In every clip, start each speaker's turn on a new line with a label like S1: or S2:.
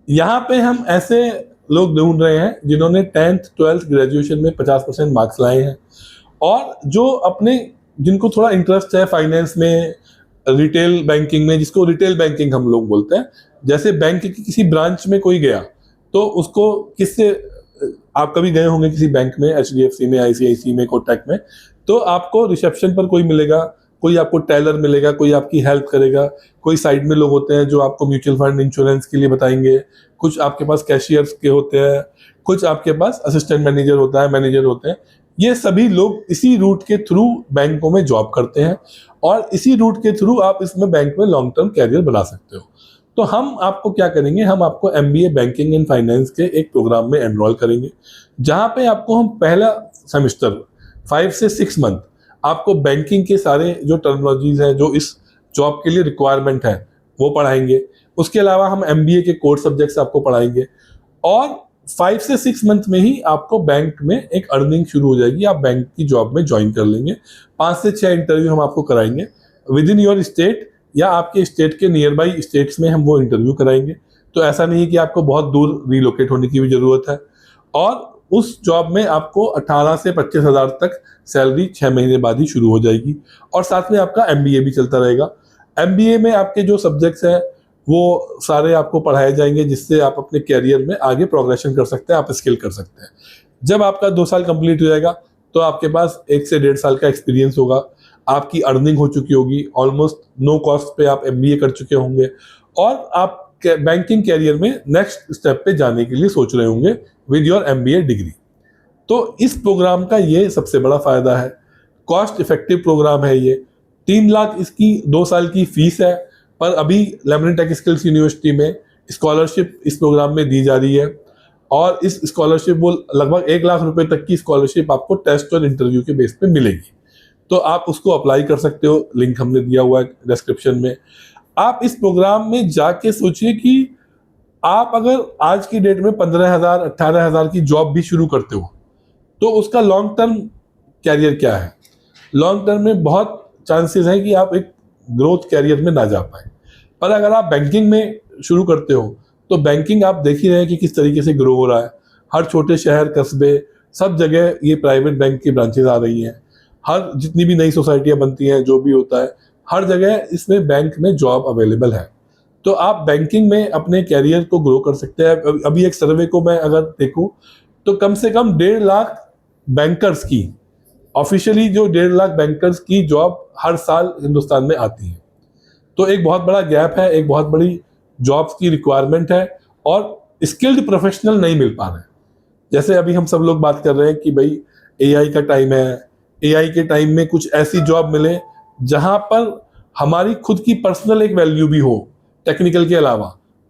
S1: यहाँ पे हम ऐसे लोग ढूंढ रहे हैं जिन्होंने 10th 12th ग्रेजुएशन में 50% मार्क्स लाए हैं, और जो अपने जिनको थोड़ा इंटरेस्ट है फाइनेंस में, रिटेल बैंकिंग में, जिसको रिटेल बैंकिंग हम लोग बोलते हैं। जैसे बैंक की किसी ब्रांच में कोई गया तो उसको किससे, आप कभी गए होंगे किसी बैंक में, HDFC में, ICICI में, कोटक में, तो आपको रिसेप्शन पर कोई मिलेगा, कोई आपको टेलर मिलेगा, कोई आपकी हेल्प करेगा, कोई साइड में लोग होते हैं जो आपको म्यूचुअल फंड इंश्योरेंस के लिए बताएंगे, कुछ आपके पास कैशियर्स के होते हैं, कुछ आपके पास असिस्टेंट मैनेजर होता है, मैनेजर होते हैं। ये सभी लोग इसी रूट के थ्रू बैंकों में जॉब करते हैं, और इसी रूट के थ्रू आप इसमें बैंक में लॉन्ग टर्म कैरियर बना सकते हो। तो हम आपको क्या करेंगे, हम आपको MBA बैंकिंग एंड फाइनेंस के एक प्रोग्राम में एनरोल करेंगे, जहां पे आपको हम पहला सेमेस्टर 5 से 6 मंथ आपको बैंकिंग के सारे जो टर्मिनोलॉजीज हैं, जो इस जॉब के लिए रिक्वायरमेंट है, वो पढ़ाएंगे। उसके अलावा हम MBA के कोर सब्जेक्ट्स आपको पढ़ाएंगे, और 5 से 6 मंथ में ही आपको बैंक में एक अर्निंग शुरू हो जाएगी, आप बैंक की जॉब में ज्वाइन कर लेंगे। 5 से 6 इंटरव्यू हम आपको कराएंगे विद इन योर स्टेट, या आपके स्टेट के नियर बाई स्टेट्स में हम वो इंटरव्यू कराएंगे। तो ऐसा नहीं है कि आपको बहुत दूर रिलोकेट होने की भी जरूरत है। और उस जॉब में आपको 18 से 25 हज़ार तक सैलरी 6 महीने बाद ही शुरू हो जाएगी, और साथ में आपका MBA भी चलता रहेगा। MBA में आपके जो सब्जेक्ट्स हैं वो सारे आपको पढ़ाए जाएंगे, जिससे आप अपने कैरियर में आगे प्रोग्रेशन कर सकते हैं, आप स्किल कर सकते हैं। जब आपका 2 साल कंप्लीट हो जाएगा तो आपके पास 1 से 1.5 साल का एक्सपीरियंस होगा, आपकी अर्निंग हो चुकी होगी, ऑलमोस्ट नो कॉस्ट पे आप MBA कर चुके होंगे, और आप बैंकिंग कैरियर में नेक्स्ट स्टेप पे जाने के लिए सोच रहे होंगे विद योर MBA डिग्री। तो इस प्रोग्राम का ये सबसे बड़ा फायदा है, कॉस्ट इफेक्टिव प्रोग्राम है ये। 3 लाख इसकी 2 साल की फीस है, पर अभी लेमन टेक स्किल्स यूनिवर्सिटी में स्कॉलरशिप इस प्रोग्राम में दी जा रही है, और इस स्कॉलरशिप वो लगभग 1 लाख रुपए तक की स्कॉलरशिप आपको टेस्ट और इंटरव्यू के बेस पे मिलेगी। तो आप उसको अप्लाई कर सकते हो, लिंक हमने दिया हुआ है डिस्क्रिप्शन में। आप इस प्रोग्राम में जाके सोचिए कि आप अगर आज की डेट में 15,000 18,000 की जॉब भी शुरू करते हो, तो उसका लॉन्ग टर्म कैरियर क्या है। लॉन्ग टर्म में बहुत चांसेस हैं कि आप एक ग्रोथ कैरियर में ना जा पाए। पर अगर आप बैंकिंग में शुरू करते हो, तो बैंकिंग आप देख ही रहे हैं कि किस तरीके से ग्रो हो रहा है। हर छोटे शहर, कस्बे, सब जगह ये प्राइवेट बैंक की ब्रांचेज आ रही हैं। हर जितनी भी नई सोसाइटियां बनती हैं, जो भी होता है, हर जगह इसमें बैंक में जॉब अवेलेबल है। तो आप बैंकिंग में अपने कैरियर को ग्रो कर सकते हैं। अभी एक सर्वे को मैं अगर देखूं, तो कम से कम 1.5 लाख बैंकर्स की, ऑफिशियली जो 1.5 लाख बैंकर्स की जॉब हर साल हिंदुस्तान में आती है। तो एक बहुत बड़ा गैप है, एक बहुत बड़ी जॉब्स की रिक्वायरमेंट है, और स्किल्ड प्रोफेशनल नहीं मिल पा रहे हैं। जैसे अभी हम सब लोग बात कर रहे हैं कि भाई AI का टाइम है, AI के टाइम में कुछ ऐसी जॉब मिले जहां पर हमारी खुद की पर्सनल एक वैल्यू भी हो टेक्निकल के अलावा।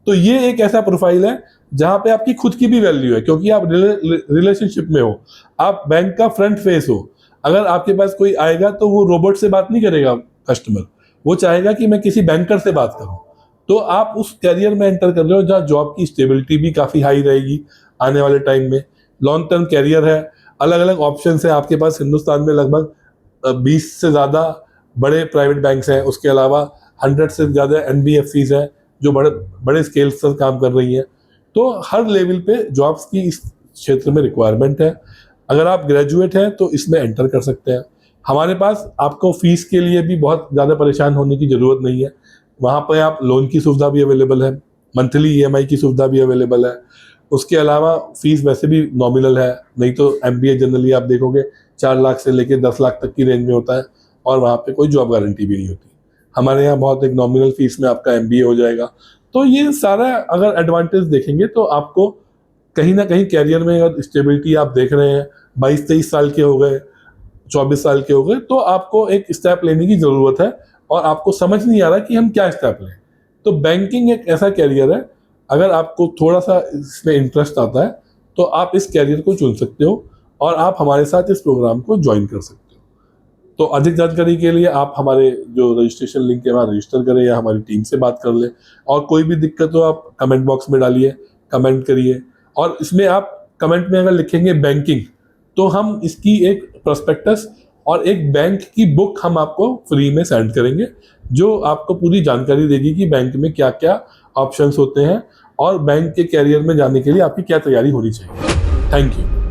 S1: तो ये एक ऐसा प्रोफाइल है जहां पे आपकी खुद की भी वैल्यू है, क्योंकि आप रिलेशनशिप में हो, आप बैंक का फ्रंट फेस हो। अगर आपके पास कोई आएगा तो वो रोबोट से बात नहीं करेगा, कस्टमर वो चाहेगा कि मैं किसी बैंकर से बात करूं। तो आप उस कैरियर में एंटर कर रहे हो जहाँ जॉब की स्टेबिलिटी भी काफ़ी हाई रहेगी आने वाले टाइम में, लॉन्ग टर्म कैरियर है, अलग अलग ऑप्शन है आपके पास। हिंदुस्तान में लगभग 20 से ज़्यादा बड़े प्राइवेट बैंक्स हैं, उसके अलावा 100 से ज़्यादा NBFCs हैं जो बड़े बड़े स्केल पर काम कर रही हैं। तो हर लेवल पे जॉब्स की इस क्षेत्र में रिक्वायरमेंट है। अगर आप ग्रेजुएट हैं तो इसमें एंटर कर सकते हैं। हमारे पास आपको फीस के लिए भी बहुत ज़्यादा परेशान होने की ज़रूरत नहीं है। वहाँ पर आप लोन की सुविधा भी अवेलेबल है, मंथली EMI की सुविधा भी अवेलेबल है। उसके अलावा फीस वैसे भी नॉमिनल है, नहीं तो MBA जनरली आप देखोगे 4 लाख से लेकर 10 लाख तक की रेंज में होता है, और वहाँ पे कोई जॉब गारंटी भी नहीं होती। हमारे यहाँ बहुत एक नॉमिनल फीस में आपका MBA हो जाएगा। तो ये सारा अगर एडवांटेज देखेंगे तो आपको कहीं ना कहीं कैरियर में अगर स्टेबिलिटी आप देख रहे हैं, 22-23 साल के हो गए, 24 साल के हो गए, तो आपको एक स्टेप लेने की ज़रूरत है, और आपको समझ नहीं आ रहा कि हम क्या स्टेप लें। तो बैंकिंग एक ऐसा कैरियर है, अगर आपको थोड़ा सा इसमें इंटरेस्ट आता है तो आप इस कैरियर को चुन सकते हो, और आप हमारे साथ इस प्रोग्राम को ज्वाइन कर सकते हो। तो अधिक जानकारी के लिए आप हमारे जो रजिस्ट्रेशन लिंक है वहाँ रजिस्टर करें, या हमारी टीम से बात कर लें। और कोई भी दिक्कत हो आप कमेंट बॉक्स में डालिए, कमेंट करिए, और इसमें आप कमेंट में अगर लिखेंगे बैंकिंग, तो हम इसकी एक प्रोस्पेक्टस और एक बैंक की बुक हम आपको फ्री में सेंड करेंगे, जो आपको पूरी जानकारी देगी कि बैंक में क्या क्या ऑप्शंस होते हैं, और बैंक के कैरियर में जाने के लिए आपकी क्या तैयारी होनी चाहिए। Thank you.